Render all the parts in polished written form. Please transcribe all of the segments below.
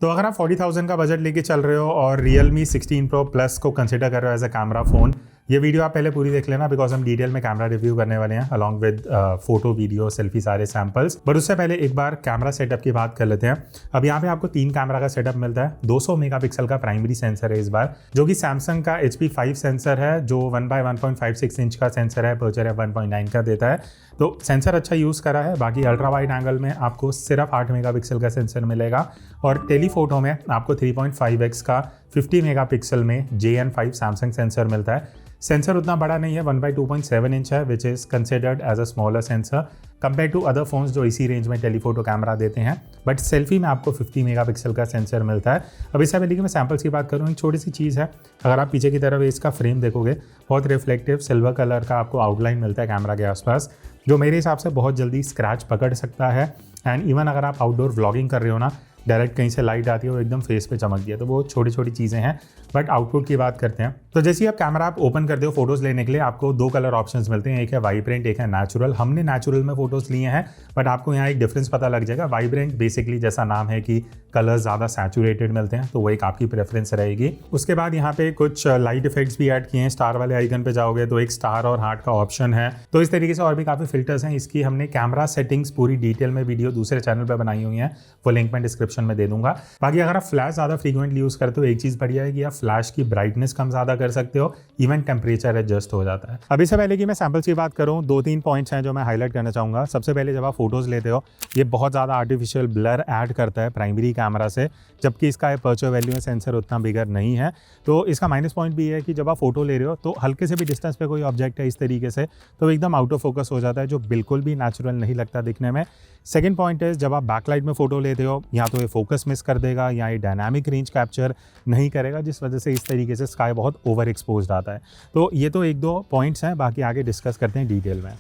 तो अगर आप 40,000 का बजट लेके चल रहे हो और Realme 16 Pro Plus को कंसिडर कर रहे हो एज अ कैमरा फ़ोन, ये वीडियो आप पहले पूरी देख लेना बिकॉज हम डिटेल में कैमरा रिव्यू करने वाले हैं along with photo video selfie सारे सैम्पल्स। बट उससे पहले एक बार कैमरा सेटअप की बात कर लेते हैं। अब यहाँ पे आपको 3 कैमरा का सेटअप मिलता है। 200 मेगापिक्सल का प्राइमरी सेंसर है इस बार, जो कि सैमसंग का HP5 सेंसर है, जो 1x1.56 इंच का सेंसर है, अपर्चर है 1.9 का देता है। तो सेंसर अच्छा यूज़ करा है। बाकी अल्ट्रा वाइड एंगल में आपको सिर्फ 8 मेगापिक्सल का सेंसर मिलेगा और टेलीफोटो में आपको 3.5x का 50 मेगापिक्सल में JN5 सैमसंग सेंसर मिलता है। सेंसर उतना बड़ा नहीं है, 1/2.7 इंच है, which is considered as a smaller sensor compare to other phones जो इसी रेंज में टेलीफोटो कैमरा देते हैं। बट सेल्फी में आपको 50 मेगापिक्सल का सेंसर मिलता है। अब इससे पहले कि मैं सैम्पल्स की बात करूँ, एक छोटी सी चीज़ है, अगर आप पीछे की तरफ इसका फ्रेम देखोगे, बहुत रिफ्लेक्टिव सिल्वर कलर का आपको आउटलाइन मिलता है कैमरा के आसपास, जो मेरे हिसाब से बहुत जल्दी स्क्रैच पकड़ सकता है। एंड इवन अगर आप आउटडोर व्लॉगिंग कर रहे हो ना, डायरेक्ट कहीं से लाइट आती है और एकदम फेस पे चमक दिया, तो वो छोटी छोटी चीज़ें हैं। बट आउटपुट की बात करते हैं तो जैसे ही आप कैमरा आप ओपन करते हो फोटोज़ लेने के लिए, आपको 2 कलर ऑप्शंस मिलते हैं, एक है वाइब्रेंट, एक है नेचुरल। हमने नेचुरल में फोटोज़ लिए हैं, बट आपको यहाँ एक डिफरेंस पता लग जाएगा। वाइब्रेंट बेसिकली जैसा नाम है कि कलर ज़्यादा सैचुरेटेड मिलते हैं, तो वो एक आपकी प्रेफरेंस रहेगी। उसके बाद यहाँ पे कुछ लाइट इफेक्ट्स भी ऐड किए हैं। स्टार वाले आइकन पे जाओगे तो एक स्टार और हार्ट का ऑप्शन है। तो इस तरीके से और भी काफ़ी फिल्टर्स हैं। इसकी हमने कैमरा सेटिंग्स पूरी डिटेल में वीडियो दूसरे चैनल पर बनाई हुई है, वो लिंक मैं डिस्क्रिप्शन में दे दूंगा। बाकी अगर आप फ्लैश ज़्यादा फ्रीक्वेंटली यूज़ करते हो, एक चीज़ बढ़िया है कि आप फ्लैश की ब्राइटनेस कम ज़्यादा कर सकते हो, इवन टेम्परेचर एडजस्ट हो जाता है। अभी से पहले कि मैं सैम्पल्स की बात करूँ, 2-3 पॉइंट्स हैं जो मैं हाईलाइट करना चाहूँगा। सबसे पहले जब आप फोटोज़ लेते हो, ये बहुत ज़्यादा आर्टिफिशियल ब्लर ऐड करता है प्राइमरी कैमरा से, जबकि इसका अपर्चर वैल्यू सेंसर उतना बिगर नहीं है। तो इसका माइनस पॉइंट भी है कि जब आप फोटो ले रहे हो तो हल्के से भी डिस्टेंस पे कोई ऑब्जेक्ट है इस तरीके से, तो एकदम आउट ऑफ फोकस हो जाता है, जो बिल्कुल भी नेचुरल नहीं लगता दिखने में। सेकंड पॉइंट है, जब आप बैकलाइट में फोटो लेते हो, या तो ये फोकस मिस कर देगा या ये डायनामिक रेंज कैप्चर नहीं करेगा, जिस वजह से इस तरीके से स्काई बहुत ओवर एक्सपोज्ड आता है। तो ये तो 1-2 पॉइंट्स हैं, बाकी आगे डिस्कस करते हैं डिटेल में।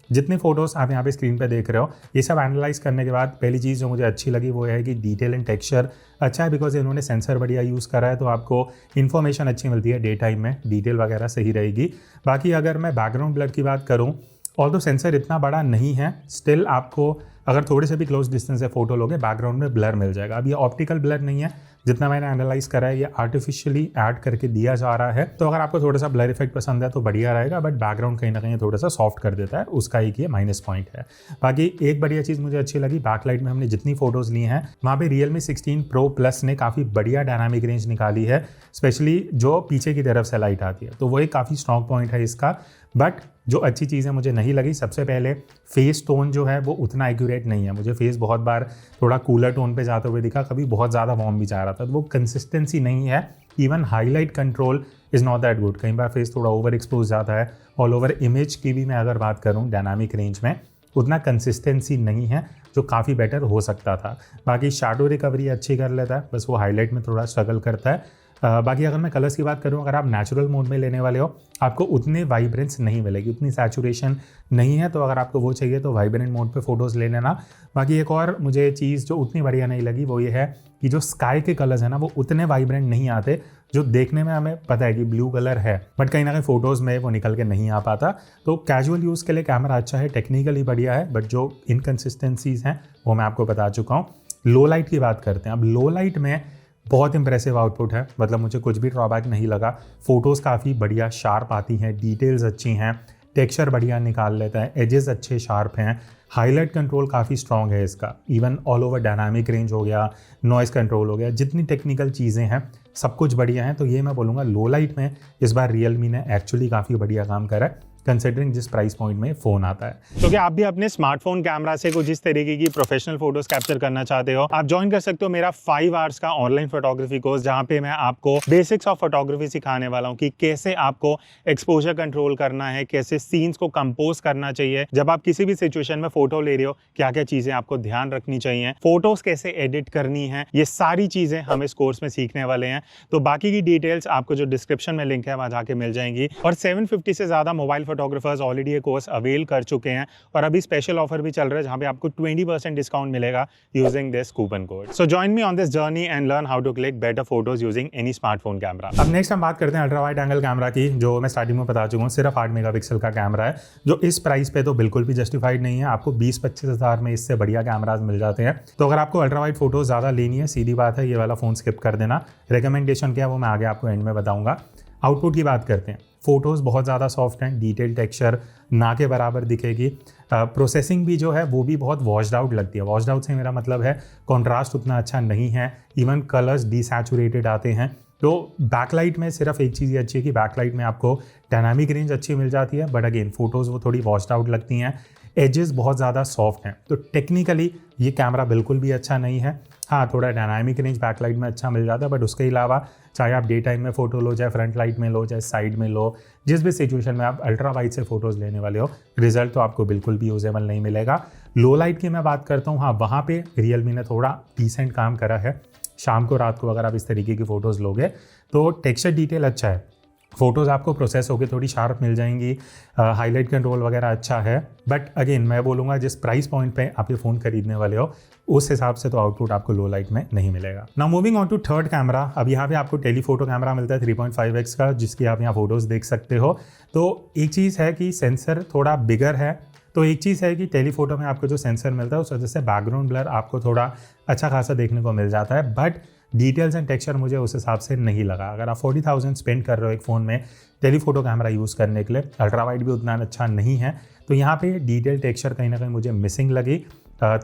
जितने फोटोज़ आप यहाँ पे स्क्रीन पे देख रहे हो, ये सब एनालाइज करने के बाद पहली चीज़ जो मुझे अच्छी लगी वो है कि डिटेल एंड टेक्सचर अच्छा है, बिकॉज इन्होंने सेंसर बढ़िया यूज़ करा है, तो आपको इन्फॉर्मेशन अच्छी मिलती है डे टाइम में, डिटेल वगैरह सही रहेगी। बाकी अगर मैं बैकग्राउंड ब्लर की बात करूँ, ऑल्दो सेंसर इतना बड़ा नहीं है, स्टिल आपको अगर थोड़े से भी क्लोज डिस्टेंस से फोटो लोगे, बैकग्राउंड में ब्लर मिल जाएगा। अब ये ऑप्टिकल ब्लर नहीं है, जितना मैंने एनालाइज करा है ये आर्टिफिशियली ऐड करके दिया जा रहा है। तो अगर आपको थोड़ा सा ब्लर इफेक्ट पसंद है तो बढ़िया रहेगा, बट बैकग्राउंड कहीं ना कहीं थोड़ा सा सॉफ्ट कर देता है, उसका एक ये माइनस पॉइंट है। बाकी एक बढ़िया चीज़ मुझे अच्छी लगी, बैकलाइट में हमने जितनी फोटोज़ ली हैं वहाँ पे Realme 16 Pro Plus ने काफ़ी बढ़िया डायनामिक रेंज निकाली है, स्पेशली जो पीछे की तरफ से लाइट आती है, तो वो एक काफ़ी स्ट्रॉन्ग पॉइंट है इसका। बट जो अच्छी चीज़ें मुझे नहीं लगी, सबसे पहले फेस टोन जो है वो उतना एक्यूरेट नहीं है। मुझे फेस बहुत बार थोड़ा कूलर टोन पे जाते हुए दिखा, कभी बहुत ज़्यादा वार्म भी जा रहा था, तो वो कंसिस्टेंसी नहीं है। Even highlight control is not that good, कई बार फेस थोड़ा ओवर एक्सपोज जाता है। ऑल ओवर इमेज की भी मैं अगर बात करूँ डायनामिक रेंज में, उतना कंसिस्टेंसी नहीं है, जो काफ़ी बेटर हो सकता था। बाकी शैडो रिकवरी अच्छी कर लेता है, बस वो हाईलाइट में थोड़ा स्ट्रगल करता है। बाकी अगर मैं कलर्स की बात करूँ, अगर आप नेचुरल मोड में लेने वाले हो, आपको उतने वाइब्रेंस नहीं मिलेगी, उतनी सैचुरेशन नहीं है, तो अगर आपको वो चाहिए तो वाइब्रेंट मोड पे फोटोज़ ले लेना। बाकी एक और मुझे चीज़ जो उतनी बढ़िया नहीं लगी वो ये है कि जो स्काई के कलर्स हैं ना, वो उतने वाइब्रेंट नहीं आते, जो देखने में हमें पता है कि ब्लू कलर है, बट कहीं ना कहीं फोटोज़ में वो निकल के नहीं आ पाता। तो कैजुअल यूज़ के लिए कैमरा अच्छा है, टेक्निकली बढ़िया है, बट जो इनकन्सिस्टेंसीज हैं वो मैं आपको बता चुका हूँ। लो लाइट की बात करते हैं। अब लो लाइट में बहुत इंप्रेसिव आउटपुट है, मतलब मुझे कुछ भी ड्रॉबैक नहीं लगा। फोटोज़ काफ़ी बढ़िया शार्प आती हैं, डिटेल्स अच्छी हैं, टेक्सचर बढ़िया निकाल लेता है, एजेस अच्छे शार्प हैं, हाईलाइट कंट्रोल काफ़ी स्ट्रॉन्ग है इसका, even all over dynamic range हो गया, नॉइज़ कंट्रोल हो गया, जितनी टेक्निकल चीज़ें हैं सब कुछ बढ़िया है। तो ये मैं बोलूँगा लो लाइट में इस बार Realme ने एक्चुअली काफ़ी बढ़िया काम करा है, कंसिडरिंग जिस प्राइस पॉइंट में फ़ोन आता है। तो क्या आप भी अपने स्मार्टफोन कैमरा से कुछ इस तरीके की प्रोफेशनल फोटोज कैप्चर करना चाहते हो, आप ज्वाइन कर सकते हो मेरा 5 आवर्स का ऑनलाइन फोटोग्राफी कोर्स, जहाँ पे मैं आपको बेसिक्स ऑफ फोटोग्राफी सिखाने वाला हूँ कि कैसे आपको एक्सपोजर कंट्रोल करना है, कैसे सीन्स को कंपोज करना चाहिए, जब आप किसी भी सिचुएशन में फोटो ले रहे हो क्या क्या चीज़ें आपको ध्यान रखनी चाहिए, फोटोज कैसे एडिट करनी है, ये सारी चीज़ें हम इस कोर्स में सीखने वाले हैं। तो बाकी की डिटेल्स आपको जो डिस्क्रिप्शन में लिंक है वहाँ जाके मिल जाएंगी। और 750 से ज़्यादा मोबाइल फोटोग्राफर्स ऑलरेडी ये कोर्स अवेल कर चुके हैं और अभी स्पेशल ऑफर भी चल रहा है जहाँ पे आपको 20% डिस्काउंट मिलेगा using this coupon code. So join me on this journey and learn how to click better photos using any smartphone camera. अब नेक्स्ट हम बात करते हैं अल्ट्रा वाइड एंगल कैमरा की, जो मैं स्टार्टिंग में बता चुका हूँ सिर्फ 8 मेगापिक्सल का कैमरा है, जो इस प्राइस पे तो बिल्कुल भी जस्टिफाइड नहीं है। आपको 20-25 हज़ार में इससे बढ़िया कैमराज मिल जाते हैं। तो अगर आपको अल्ट्रा वाइड फोटोज ज़्यादा लेनी है, सीधी बात है, ये वाला फ़ोन स्किप कर देना। रिकमेंडेशन क्या है वो मैं आगे आपको एंड में बताऊंगा। आउटपुट की बात करते हैं, फ़ोटोज़ बहुत ज़्यादा सॉफ्ट हैं, डिटेल टेक्सचर ना के बराबर दिखेगी। प्रोसेसिंग भी जो है वो भी बहुत वॉश्ड आउट लगती है। वॉश्ड आउट से मेरा मतलब है कॉन्ट्रास्ट उतना अच्छा नहीं है, इवन कलर्स डिसैचुरेटेड आते हैं। तो बैकलाइट में सिर्फ एक चीज़ ये अच्छी है कि बैकलाइट में आपको डायनामिक रेंज अच्छी मिल जाती है, बट अगेन फ़ोटोज़ वो थोड़ी वॉश्ड आउट लगती हैं, एजेस बहुत ज़्यादा सॉफ्ट हैं। तो टेक्निकली ये कैमरा बिल्कुल भी अच्छा नहीं है। हाँ, थोड़ा डायनामिक रेंज बैकलाइट में अच्छा मिल जाता है, बट उसके अलावा चाहे आप डे टाइम में फ़ोटो लो, चाहे फ्रंट लाइट में लो, चाहे साइड में लो, जिस भी सिचुएशन में आप अल्ट्रा वाइड से फ़ोटोज़ लेने वाले हो, रिजल्ट तो आपको बिल्कुल भी यूजेबल नहीं मिलेगा। लो लाइट की मैं बात करता हूँ, हाँ वहाँ पे रियलमी ने थोड़ा डिसेंट काम करा है। शाम को रात को अगर आप इस तरीके की फ़ोटोज़ लोगे तो टेक्सचर डिटेल अच्छा है, फ़ोटोज़ आपको प्रोसेस होकर थोड़ी शार्प मिल जाएंगी, हाईलाइट कंट्रोल वगैरह अच्छा है। बट अगेन मैं बोलूँगा जिस प्राइस पॉइंट पे आप ये फ़ोन खरीदने वाले हो उस हिसाब से तो आउटपुट आपको लो लाइट में नहीं मिलेगा। Now moving on to third camera. अब यहाँ पे आपको टेलीफोटो कैमरा मिलता है 3.5x का, जिसकी आप यहाँ फ़ोटोज़ देख सकते हो। तो एक चीज़ है कि सेंसर थोड़ा बिगर है, तो एक चीज़ है कि टेलीफोटो में आपको जो सेंसर मिलता है उस वजह से बैकग्राउंड ब्लर आपको थोड़ा अच्छा खासा देखने को मिल जाता है, बट डिटेल्स एंड टेक्सचर मुझे उस हिसाब से नहीं लगा। अगर आप 40,000 स्पेंड कर रहे हो एक फ़ोन में टेलीफोटो कैमरा यूज़ करने के लिए, अल्ट्रा वाइड भी उतना अच्छा नहीं है, तो यहाँ पे डिटेल टेक्सचर कहीं ना कहीं मुझे मिसिंग लगी।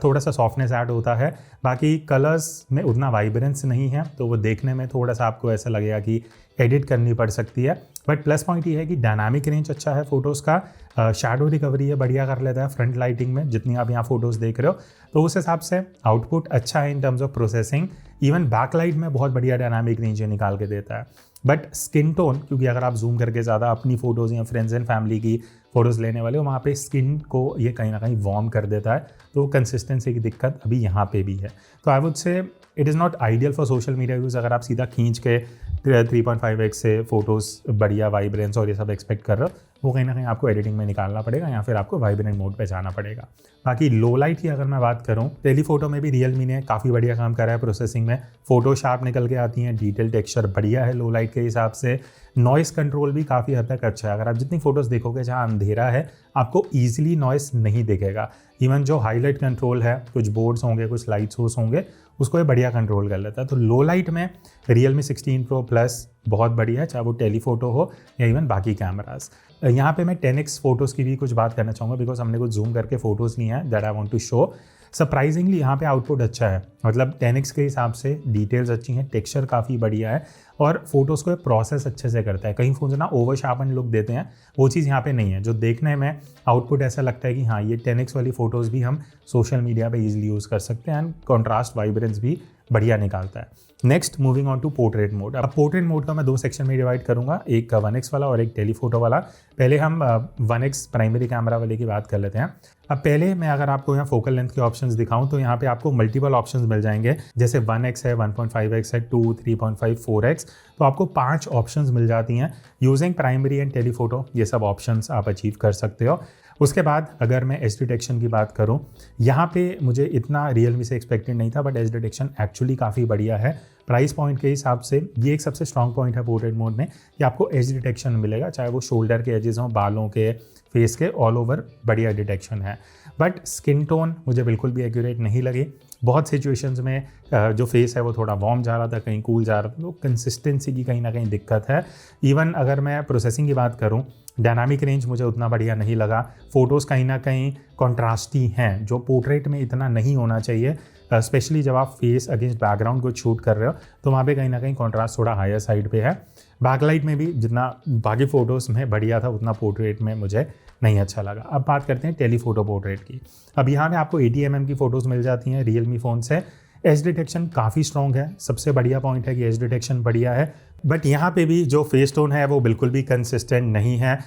थोड़ा सा सॉफ्टनेस ऐड होता है, बाकी कलर्स में उतना वाइब्रेंस नहीं है, तो वो देखने में थोड़ा सा आपको ऐसा लगेगा कि एडिट करनी पड़ सकती है। बट प्लस पॉइंट ये है कि डायनामिक रेंज अच्छा है फ़ोटोज़ का, शैडो रिकवरी है बढ़िया कर लेता है फ्रंट लाइटिंग में, जितनी आप यहाँ फ़ोटोज़ देख रहे हो, तो उस हिसाब से आउटपुट अच्छा है in terms of processing. Even backlight में बहुत बढ़िया डायनामिक रेंज निकाल के देता है। बट स्किन टोन, क्योंकि अगर आप जूम करके ज़्यादा अपनी फ़ोटोज़ या फ्रेंड्स एंड फैमिली की फ़ोटोज़ लेने वाले हो, वहाँ पे स्किन को ये कहीं ना कहीं वार्म कर देता है, तो कंसिस्टेंसी की दिक्कत अभी यहाँ पे भी है। तो I would say it is not ideal for social media use. अगर आप सीधा खींच के 3.5x से फ़ोटोज़ बढ़िया वाइब्रेंस और ये सब एक्सपेक्ट कर रहे हो, वो कहीं ना कहीं आपको एडिटिंग में निकालना पड़ेगा या फिर आपको वाइब्रेंट मोड पे जाना पड़ेगा। बाकी लो लाइट की अगर मैं बात करूँ, टेलीफोटो में भी रियलमी ने काफ़ी बढ़िया काम करा है प्रोसेसिंग में, फ़ोटो शार्प निकल के आती हैं, डिटेल टेक्सचर बढ़िया है लो लाइट के हिसाब से, नॉइस कंट्रोल भी काफ़ी हद तक अच्छा है। अगर आप जितनी फ़ोटोज़ देखोगे जहाँ अंधेरा है आपको ईजिली नॉइस नहीं दिखेगा। इवन जो हाईलाइट कंट्रोल है, कुछ बोर्ड्स होंगे, कुछ लाइट सोर्स होंगे, उसको ये बढ़िया कंट्रोल कर लेता है। तो लो लाइट में रियलमी 16 Pro Plus बहुत बढ़िया है, चाहे वो टेलीफोटो हो या इवन बाकी कैमराज। यहाँ पे मैं 10x फ़ोटोज़ की भी कुछ बात करना चाहूँगा, बिकॉज हमने कुछ जूम करके फ़ोटोज़ ली हैं that I want to show. Surprisingly यहाँ पे आउटपुट अच्छा है, मतलब 10x के हिसाब से डिटेल्स अच्छी हैं, टेक्सचर काफ़ी बढ़िया है और फोटोज़ को प्रोसेस अच्छे से करता है। कई फ़ोन ना ओवर शार्पन लुक देते हैं, वो चीज़ यहाँ पे नहीं है, जो देखने में आउटपुट ऐसा लगता है कि हाँ ये 10x वाली फ़ोटोज़ भी हम सोशल मीडिया पे इजीली यूज़ कर सकते हैं, एंड कॉन्ट्रास्ट वाइब्रेंस भी बढ़िया निकालता है। Next moving on to portrait mode. अब पोर्ट्रेट मोड का मैं 2 सेक्शन में डिवाइड करूँगा, एक 1x वाला और एक टेलीफोटो वाला। पहले हम 1x प्राइमरी कैमरा वाले की बात कर लेते हैं। अब पहले मैं अगर आपको यहाँ फोकल लेंथ के ऑप्शंस दिखाऊं तो यहाँ पे आपको मल्टीपल ऑप्शंस मिल जाएंगे, जैसे 1x है, 1.5x है, 2, 3.5, 4x, तो आपको 5 ऑप्शंस मिल जाती हैं। यूजिंग प्राइमरी एंड टेलीफोटो ये सब ऑप्शंस आप अचीव कर सकते हो। उसके बाद अगर मैं एज डिटेक्शन की बात करूं, यहाँ पे मुझे इतना रियलमी से एक्सपेक्टेड नहीं था, बट एज डिटेक्शन एक्चुअली काफ़ी बढ़िया है। प्राइस पॉइंट के हिसाब से ये एक सबसे स्ट्रॉन्ग पॉइंट है पोर्ट्रेट मोड में कि आपको एज डिटेक्शन मिलेगा, चाहे वो शोल्डर के एजेस हों, बालों के, फेस के, ऑल ओवर बढ़िया डिटेक्शन है। बट स्किन टोन मुझे बिल्कुल भी एक्यूरेट नहीं लगी। बहुत सिचुएशंस में जो फेस है वो थोड़ा वार्म जा रहा था, कहीं कूल जा रहा था, तो कंसिस्टेंसी की कहीं ना कहीं दिक्कत है। इवन अगर मैं प्रोसेसिंग की बात करूं, डायनामिक रेंज मुझे उतना बढ़िया नहीं लगा। फ़ोटोज़ कहीं ना कहीं कॉन्ट्रास्टी हैं, जो पोर्ट्रेट में इतना नहीं होना चाहिए, स्पेशली जब आप फेस अगेंस्ट बैकग्राउंड को शूट कर रहे हो, तो वहाँ पे कहीं ना कहीं कॉन्ट्रास्ट थोड़ा हायर साइड पे है। बैकलाइट में भी जितना बाकी फ़ोटोज़ में बढ़िया था उतना पोर्ट्रेट में मुझे नहीं अच्छा लगा। अब बात करते हैं टेलीफोटो पोर्ट्रेट की। अब यहाँ पे आपको 80 mm की फ़ोटोज़ मिल जाती हैं रियलमी फ़ोन से। एज डिटेक्शन काफ़ी स्ट्रॉन्ग है, सबसे बढ़िया पॉइंट है कि एज डिटेक्शन बढ़िया है। बट यहाँ पे भी जो फेस टोन है वो बिल्कुल भी कंसिस्टेंट नहीं है।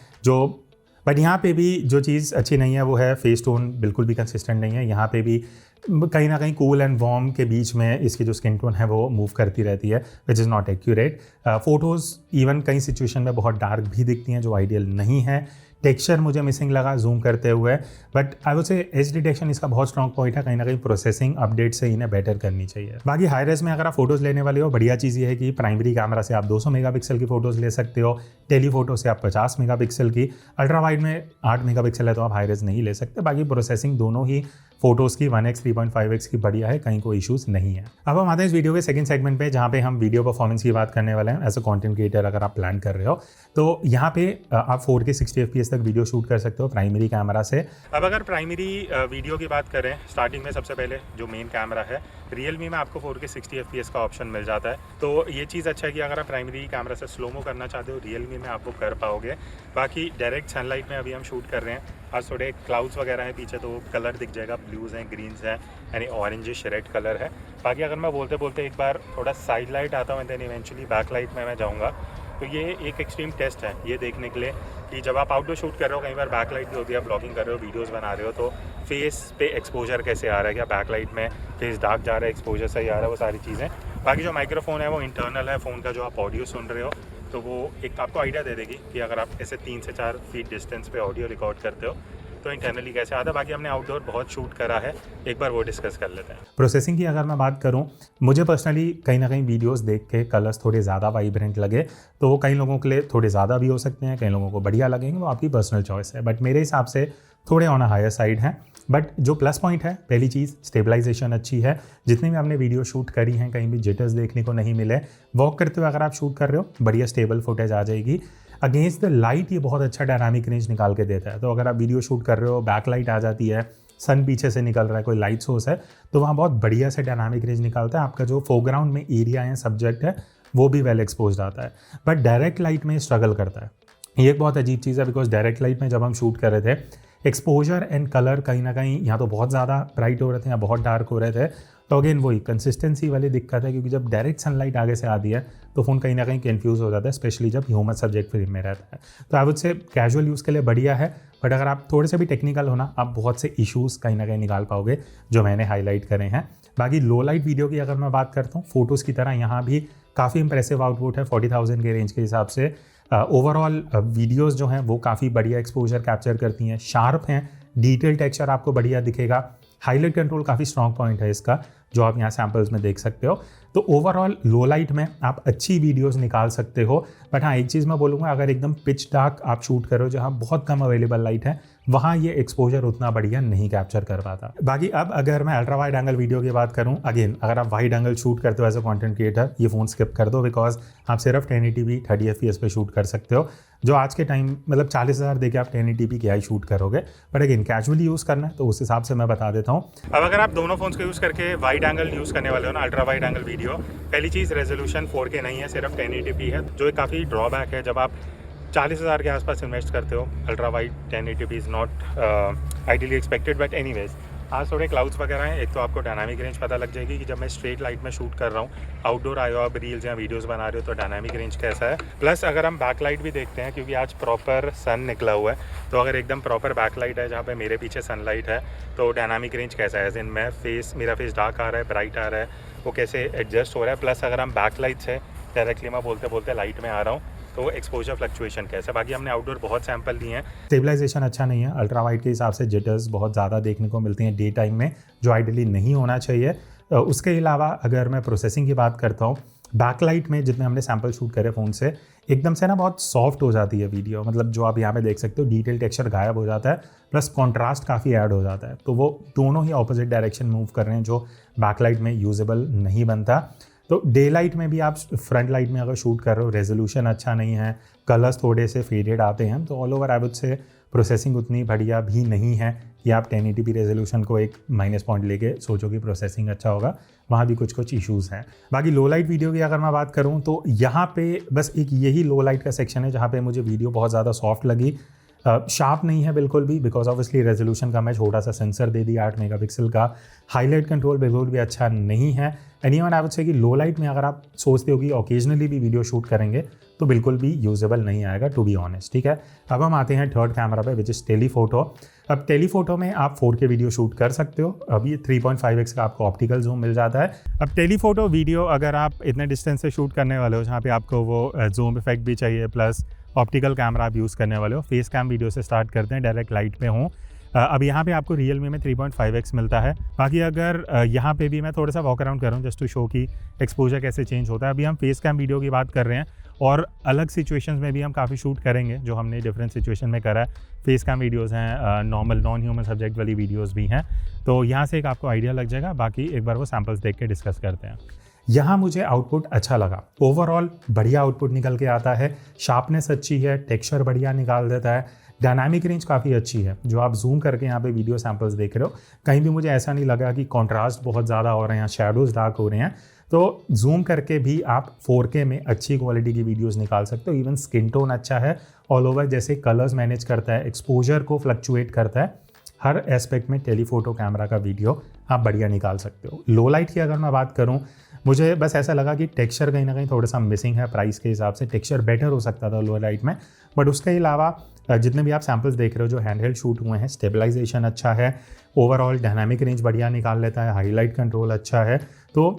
बट यहाँ पे भी जो चीज़ अच्छी नहीं है वो है फेस टोन बिल्कुल भी कंसिस्टेंट नहीं है। यहाँ पे भी कहीं ना कहीं कूल एंड वार्म के बीच में इसकी जो स्किन टोन है वो मूव करती रहती है, which is not accurate. Photos even कई सिचुएशन में बहुत डार्क भी दिखती हैं, जो आइडियल नहीं है। टेक्सचर मुझे मिसिंग लगा जूम करते हुए, but I would say as detection इसका बहुत स्ट्रॉन्ग पॉइंट है, कहीं ना कहीं प्रोसेसिंग अपडेट से इन्हें बेटर करनी चाहिए। बाकी हाई रेज में अगर आप फोटोज़ लेने वाले हो, बढ़िया चीज़ ये है कि प्राइमरी कैमरा से आप 200 मेगापिक्सल की फ़ोटोज़ ले सकते हो, टेलीफोटो से आप 50 मेगापिक्सल की, अल्ट्रा वाइड में 8 मेगापिक्सल है तो आप हाई रेज नहीं ले सकते। बाकी प्रोसेसिंग दोनों ही फोटोज़ की 1x 3.5x की बढ़िया है, कहीं कोई इशूज़ नहीं है। अब हम आते हैं इस वीडियो के सेकंड सेगमेंट पे, जहाँ पे हम वीडियो परफॉर्मेंस की बात करने वाले हैं। एज अ कंटेंट क्रिएटर अगर आप प्लान कर रहे हो तो यहाँ पे आप 4K 60 FPS तक वीडियो शूट कर सकते हो प्राइमरी कैमरा से। अब अगर प्राइमरी वीडियो की बात करें, स्टार्टिंग में सबसे पहले जो मेन कैमरा है, रियलमी में आपको 4K 60 FPS का ऑप्शन मिल जाता है। तो ये चीज़ अच्छा है कि अगर आप प्राइमरी कैमरा से स्लोमो करना चाहते हो, रियलमी में आप वो कर पाओगे। बाकी डायरेक्ट सनलाइट में अभी हम शूट कर रहे हैं, आज थोड़े क्लाउड्स वगैरह हैं पीछे तो कलर दिख जाएगा, ब्लूज़ हैं, ग्रीन्स हैं, यानी ऑरेंजिश रेड कलर है। बाकी अगर मैं बोलते बोलते एक बार थोड़ा साइड लाइट आता हूँ, देन इवेंचुअली बैक लाइट में मैं जाऊँगा। तो ये एक एक्सट्रीम टेस्ट है ये देखने के लिए कि जब आप आउटडोर शूट कर रहे हो, कई बार बैक लाइट भी होती है, ब्लॉगिंग कर रहे हो, वीडियोस बना रहे हो, तो फेस पे एक्सपोजर कैसे आ रहा है, क्या बैक लाइट में फेस डार्क जा रहा है, एक्सपोजर सही आ रहा है, वो सारी चीज़ें। बाकी जो माइक्रोफोन है वो इंटरनल है, फ़ोन का जो आप ऑडियो सुन रहे हो तो वो एक आपको आइडिया दे देगी कि अगर आप ऐसे 3 से 4 फीट डिस्टेंस पे ऑडियो रिकॉर्ड करते हो तो इंटरनली कैसे आता है। बाकी हमने आउटडोर बहुत शूट करा है, एक बार वो डिस्कस कर लेते हैं। प्रोसेसिंग की अगर मैं बात करूं, मुझे पर्सनली कहीं ना कहीं वीडियोस देख के कलर्स थोड़े ज़्यादा वाइब्रेंट लगे, तो वो कई लोगों के लिए थोड़े ज़्यादा भी हो सकते हैं, कई लोगों को बढ़िया लगेंगे, वो आपकी पर्सनल चॉइस है। बट मेरे हिसाब से थोड़े ऑन अ हायर साइड हैं। बट जो प्लस पॉइंट है, पहली चीज़ स्टेबलाइजेशन अच्छी है। जितनी भी हमने वीडियो शूट करी हैं, कहीं भी जिटर्स देखने को नहीं मिले। वॉक करते हुए अगर आप शूट कर रहे हो, बढ़िया स्टेबल फुटेज आ जाएगी। अगेंस्ट द लाइट ये बहुत अच्छा डायनामिक रेंज निकाल के देता है। तो अगर आप वीडियो शूट कर रहे हो, बैक लाइट आ जाती है, सन पीछे से निकल रहा है, कोई लाइट सोर्स है, तो वहाँ बहुत बढ़िया से डायनामिक रेंज निकालता है। आपका जो फोरग्राउंड में एरिया है, सब्जेक्ट है, वो भी वेल एक्सपोज आता है। बट डायरेक्ट लाइट में स्ट्रगल करता है। ये एक बहुत अजीब चीज़ है, बिकॉज डायरेक्ट लाइट में जब हम शूट कर रहे थे, एक्सपोजर एंड कलर कहीं ना कहीं या तो बहुत ज़्यादा ब्राइट हो रहे थे या बहुत डार्क हो रहे थे। तो अगेन वही कंसिस्टेंसी वाली दिक्कत है, क्योंकि जब डायरेक्ट सनलाइट आगे से आती है तो फ़ोन कहीं ना कहीं कन्फ्यूज़ हो जाता है, स्पेशली जब ह्यूमन सब्जेक्ट फ्रेम में रहता है। तो I would say casual use के लिए बढ़िया है, बट अगर आप थोड़े से भी टेक्निकल हो ना, आप बहुत से इश्यूज़ कहीं ना कहीं निकाल पाओगे जो मैंने हाईलाइट करे हैं। बाकी लो लाइट वीडियो की अगर मैं बात करता हूँ, फोटोज़ की तरह यहाँ भी काफ़ी इंप्रेसिव आउटपुट है 40,000 के रेंज के हिसाब से। ओवरऑल वीडियोज़ जो हैं वो काफ़ी बढ़िया एक्सपोजर कैप्चर करती हैं, शार्प हैं, डिटेल टेक्सचर आपको बढ़िया दिखेगा। हाईलाइट कंट्रोल काफ़ी स्ट्रॉन्ग पॉइंट है इसका, जो आप यहाँ सैम्पल्स में देख सकते हो। तो ओवरऑल लो लाइट में आप अच्छी वीडियोस निकाल सकते हो। बट हाँ, एक चीज़ मैं बोलूँगा, अगर एकदम पिच डार्क आप शूट करो जहाँ बहुत कम अवेलेबल लाइट है, वहाँ ये एक्सपोजर उतना बढ़िया नहीं कैप्चर कर पाता। बाकी अब अगर मैं अल्ट्रा वाइड एंगल वीडियो की बात करूँ, अगेन अगर आप वाइड एंगल शूट करते हो एज अ कंटेंट क्रिएटर, ये फ़ोन स्किप कर दो, बिकॉज आप सिर्फ 1080p 30 FPS पे शूट कर सकते हो, जो आज के टाइम मतलब 40,000 देके आप 1080p क्या ही शूट करोगे। बट अगेन कैजुअली यूज़ करना है तो उस हिसाब से मैं बता देता हूँ। अब अगर आप दोनों फोन्स को यूज़ करके वाइड एंगल यूज़ करने वाले हो ना, अल्ट्रा वाइड एंगल वीडियो, पहली चीज़ रेजोल्यूशन 4K नहीं है, सिर्फ 1080p है, जो एक काफ़ी ड्रॉबैक है। जब आप 40,000 के आसपास इन्वेस्ट करते हो, ultra wide 1080p is not ideally expected. But anyways, आज थोड़े क्लाउड्स वगैरह हैं, एक तो आपको डायनामिक रेंज पता लग जाएगी कि जब मैं स्ट्रेट लाइट में शूट कर रहा हूँ, आउटडोर आए हो आप, रील्स या वीडियोस बना रहे हो, तो डायनामिक रेंज कैसा है। प्लस अगर हम बैक लाइट भी देखते हैं, क्योंकि आज प्रॉपर सन निकला हुआ है, तो अगर एकदम प्रॉपर बैक लाइट है जहाँ पे मेरे पीछे सनलाइट है, तो डायनामिक रेंज कैसा है, इन मैं मेरा फेस डार्क आ रहा है, ब्राइट आ रहा है, वो कैसे एडजस्ट हो रहा है। प्लस अगर हम बैक लाइट से डायरेक्टली मैं बोलते बोलते लाइट में आ रहा हूँ, तो एक्सपोजर फ्लक्चुएशन कैसे। बाकी हमने आउटडोर बहुत सैंपल लिए हैं। स्टेबलाइजेशन अच्छा नहीं है, अल्ट्रा वाइड के हिसाब से जिटर्स बहुत ज़्यादा देखने को मिलती हैं डे टाइम में, जो आइडियली नहीं होना चाहिए। उसके अलावा अगर मैं प्रोसेसिंग की बात करता हूँ, बैकलाइट में जितने हमने सैंपल शूट करे फ़ोन से, एकदम से ना बहुत सॉफ्ट हो जाती है वीडियो, मतलब जो आप यहाँ पे देख सकते हो, डिटेल टेक्सचर गायब हो जाता है, प्लस कॉन्ट्रास्ट काफ़ी ऐड हो जाता है। तो वो दोनों ही ऑपोजिट डायरेक्शन मूव कर रहे हैं, जो बैकलाइट में यूजेबल नहीं बनता। तो डे लाइट में भी आप फ्रंट लाइट में अगर शूट कर रहे हो, रेजोल्यूशन अच्छा नहीं है, कलर्स थोड़े से फेडेड आते हैं, तो all over I would say processing उतनी बढ़िया भी नहीं है कि आप 1080p रेजोल्यूशन को एक माइनस पॉइंट लेके सोचो कि प्रोसेसिंग अच्छा होगा। वहाँ भी कुछ इश्यूज़ हैं। बाकी लो लाइट वीडियो की अगर मैं बात करूँ, तो यहाँ पे बस एक यही लो लाइट का सेक्शन है जहाँ पे मुझे वीडियो बहुत ज़्यादा सॉफ्ट लगी। शार्प नहीं है बिल्कुल भी, बिकॉज ऑब्वियसली रेजोल्यूशन का मैं छोटा सा सेंसर दे दिया 8 मेगापिक्सल का। हाईलाइट कंट्रोल बिल्कुल भी अच्छा नहीं है। And even I would say कि लो लाइट में अगर आप सोचते हो कि ओकेजनली भी वीडियो शूट करेंगे तो बिल्कुल भी यूजेबल नहीं आएगा, टू बी ऑनेस्ट। ठीक है, अब हम आते हैं थर्ड कैमरा पे, विच इज़ टेलीफोटो। अब टेलीफोटो में आप 4K वीडियो शूट कर सकते हो। अब ये 3.5x का आपको ऑप्टिकल जूम मिल जाता है। अब टेलीफोटो वीडियो अगर आप इतने डिस्टेंस से शूट करने वाले हो जहाँ पे आपको वो जूम इफेक्ट भी चाहिए, प्लस ऑप्टिकल कैमरा आप यूज़ करने वाले हो। फेस कैम वीडियो से स्टार्ट करते हैं, डायरेक्ट लाइट पे हूँ। अब यहाँ पे आपको Realme में 3.5x मिलता है। बाकी अगर यहाँ पे भी मैं थोड़ा सा वॉक अराउंड कर रहा हूँ जस्ट टू शो की एक्सपोजर कैसे चेंज होता है। अभी हम फेस कैम वीडियो की बात कर रहे हैं और अलग सिचुएशंस में भी हम काफ़ी शूट करेंगे, जो हमने डिफरेंट सिचुएशन में करा है। फेस कैम वीडियोज़ हैं, नॉर्मल नॉन ह्यूमन सब्जेक्ट वाली वीडियोज़ भी हैं, तो यहाँ से एक आपको आइडिया लग जाएगा। बाकी एक बार वो सैम्पल्स देख के डिस्कस करते हैं। यहाँ मुझे आउटपुट अच्छा लगा, ओवरऑल बढ़िया आउटपुट निकल के आता है। शार्पनेस अच्छी है, टेक्सचर बढ़िया निकाल देता है, डायनामिक रेंज काफ़ी अच्छी है। जो आप जूम करके यहाँ पे वीडियो सैम्पल्स देख रहे हो, कहीं भी मुझे ऐसा नहीं लगा कि कॉन्ट्रास्ट बहुत ज़्यादा हो रहे हैं, शैडोज़ डार्क हो रहे हैं। तो जूम करके भी आप 4K में अच्छी क्वालिटी की वीडियोस निकाल सकते हो। इवन स्किन टोन अच्छा है, ऑल ओवर जैसे कलर्स मैनेज करता है, एक्सपोजर को फ्लक्चुएट करता है, हर एस्पेक्ट में टेलीफोटो कैमरा का वीडियो आप बढ़िया निकाल सकते हो। लो लाइट की अगर मैं बात करूँ, मुझे बस ऐसा लगा कि टेक्सचर कहीं ना कहीं थोड़ा सा मिसिंग है। प्राइस के हिसाब से टेक्सचर बेटर हो सकता था लो लाइट में, बट उसके अलावा जितने भी आप सैम्पल्स देख रहे हो जो हैंडहेल्ड शूट हुए हैं, स्टेबलाइजेशन अच्छा है, ओवरऑल डायनामिक रेंज बढ़िया निकाल लेता है, हाईलाइट कंट्रोल अच्छा है। तो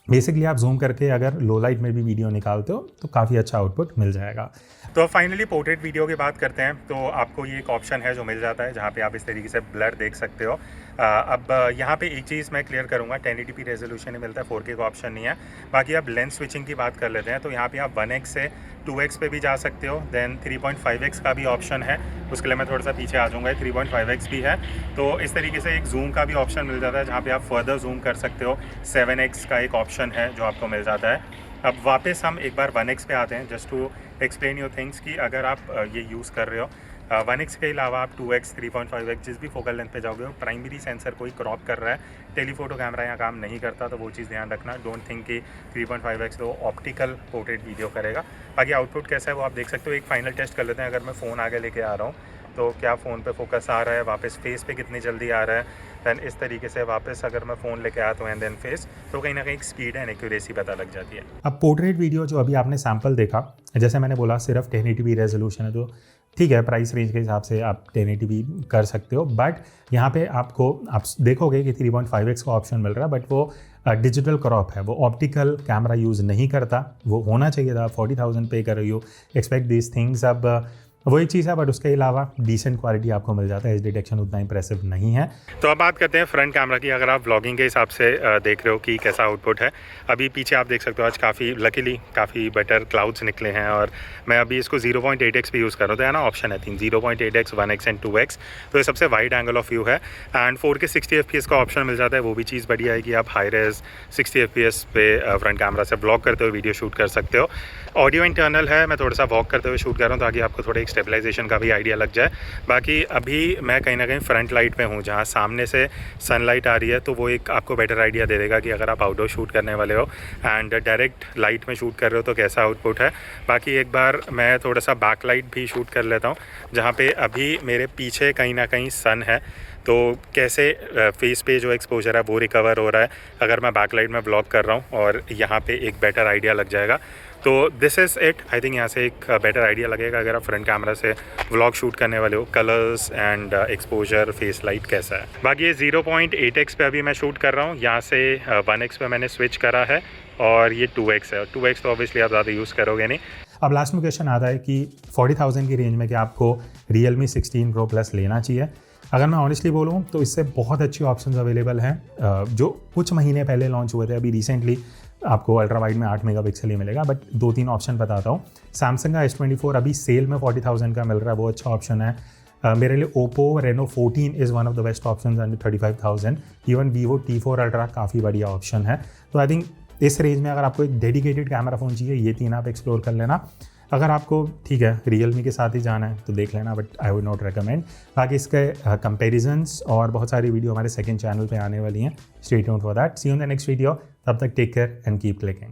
बेसिकली आप जूम करके अगर लो लाइट में भी वीडियो निकालते हो तो काफ़ी अच्छा आउटपुट मिल जाएगा। तो फाइनली पोर्ट्रेट वीडियो की बात करते हैं, तो आपको ये एक ऑप्शन है जो मिल जाता है जहाँ पे आप इस तरीके से ब्लर देख सकते हो। अब यहाँ पे एक चीज़ मैं क्लियर करूँगा, 1080p रेजोल्यूशन ही मिलता है, 4K का ऑप्शन नहीं है। बाकी आप लेंस स्विचिंग की बात कर लेते हैं, तो यहाँ पे आप 1x से 2x पे भी जा सकते हो। देन 3.5x का भी ऑप्शन है, उसके लिए मैं थोड़ा सा पीछे आ जाऊँगा। 3.5x भी है, तो इस तरीके से एक जूम का भी ऑप्शन मिल जाता है जहाँ पे आप फर्दर जूम कर सकते हो। 7x का एक ऑप्शन है जो आपको मिल जाता है। अब वापस हम एक बार 1x पे आते हैं, just to explain your things कि अगर आप ये यूज़ कर रहे हो 1x के अलावा आप 2x 3.5x जिस भी फोकल लेंथ पे जाओगे, प्राइमरी सेंसर कोई क्रॉप कर रहा है, टेलीफोटो कैमरा यहाँ काम नहीं करता, तो वो चीज़ ध्यान रखना। डोंट थिंक कि 3.5x तो ऑप्टिकल पोर्ट्रेट वीडियो करेगा। बाकी आउटपुट कैसा है वो आप देख सकते हो। एक फाइनल टेस्ट कर लेते हैं। अगर मैं फ़ोन आगे लेके आ रहा हूँ तो क्या फ़ोन पे फोकस आ रहा है, वापस फेस पे कितनी जल्दी आ रहा है, दैन इस तरीके से वापस अगर मैं फ़ोन लेके आता हूँ एंड देन फेस, तो कहीं ना कहीं स्पीड एंड एक्यूरेसी पता लग जाती है। अब पोर्ट्रेट वीडियो जो अभी आपने सैम्पल देखा, जैसे मैंने बोला सिर्फ 1080p रेजोल्यूशन है, तो ठीक है, प्राइस रेंज के हिसाब से आप 1080p कर सकते हो। बट यहाँ पे आप देखोगे कि 3.5x का ऑप्शन मिल रहा है, बट वो डिजिटल क्रॉप है, वो ऑप्टिकल कैमरा यूज़ नहीं करता। वो होना चाहिए था, 40,000 पे कर रही हो, एक्सपेक्ट दिस थिंग्स। अब वही चीज़ है, बट उसके अलावा डिसेंट क्वालिटी आपको मिल जाता है। एच डिटेक्शन उतना इंप्रेसिव नहीं है। तो अब बात करते हैं फ्रंट कैमरा की। अगर आप व्लॉगिंग के हिसाब से देख रहे हो कि कैसा आउटपुट है, अभी पीछे आप देख सकते हो आज काफ़ी लकीली काफ़ी बेटर क्लाउड्स निकले हैं, और मैं अभी इसको 0.8x पे यूज़ कर रहा हूँ। तो है ना, ऑप्शन है 3, 0.8x, 1x एंड 2x। तो ये सबसे वाइड एंगल ऑफ व्यू है एंड 4K 60 FPS का ऑप्शन मिल जाता है। वो भी चीज़ बढ़िया है कि आप हाई रेज 60 FPS पे फ्रंट कैमरा से व्लॉग करते हुए वीडियो शूट कर सकते हो। ऑडियो इंटरनल है, मैं थोड़ा सा वॉक करते हुए शूट कर रहा हूँ ताकि आपको थोड़ा स्टेबलाइजेशन का भी आइडिया लग जाए। बाकी अभी मैं कहीं ना कहीं फ्रंट लाइट पे हूँ, जहाँ सामने से सनलाइट आ रही है, तो वो एक आपको बेटर आइडिया दे देगा कि अगर आप आउटडोर शूट करने वाले हो एंड डायरेक्ट लाइट में शूट कर रहे हो तो कैसा आउटपुट है। बाकी एक बार मैं थोड़ा सा बैक लाइट भी शूट कर लेता हूँ, जहाँ पे अभी मेरे पीछे कहीं ना कहीं सन है, तो कैसे फेस पे जो एक्सपोजर है वो रिकवर हो रहा है अगर मैं बैकलाइट में व्लॉग कर रहा हूँ, और यहाँ पे एक बेटर आइडिया लग जाएगा। तो this is it. I think यहाँ से एक बेटर आइडिया लगेगा अगर आप फ्रंट कैमरा से व्लॉग शूट करने वाले हो, colours and exposure, face light कैसा है। बाकी ये 0.8x पे अभी मैं शूट कर रहा हूँ, यहाँ से 1x पे मैंने स्विच करा है, और ये 2x है। 2x तो ऑब्वियसली आप ज़्यादा यूज़ करोगे नहीं। अब लास्ट में क्वेश्चन आता है कि 40,000 की रेंज में क्या आपको Realme 16 Pro Plus लेना चाहिए। अगर मैं ऑनेस्टली बोलूँ तो इससे बहुत अच्छी ऑप्शंस अवेलेबल हैं जो कुछ महीने पहले लॉन्च हुए थे। अभी रिसेंटली आपको अल्ट्रा वाइड में 8 मेगापिक्सल ही मिलेगा, बट 2-3 ऑप्शन बताता हूँ। सैमसंग का S24 अभी सेल में 40,000 का मिल रहा है, वो अच्छा ऑप्शन है। मेरे लिए Oppo Reno 14 is one of the best option under 35,000। Even Vivo T4 Ultra काफ़ी बढ़िया ऑप्शन है। तो आई थिंक इस रेंज में अगर आपको एक डेडिकेटेड कैमरा फ़ोन चाहिए, ये 3 आप एक्सप्लोर कर लेना। अगर आपको ठीक है Realme के साथ ही जाना है तो देख लेना, but I would not recommend. बाकी इसके कंपेरिजन्स और बहुत सारी वीडियो हमारे सेकंड चैनल पे आने वाली हैं। Stay tuned for that. See you in the next video. तब तक take care and keep clicking.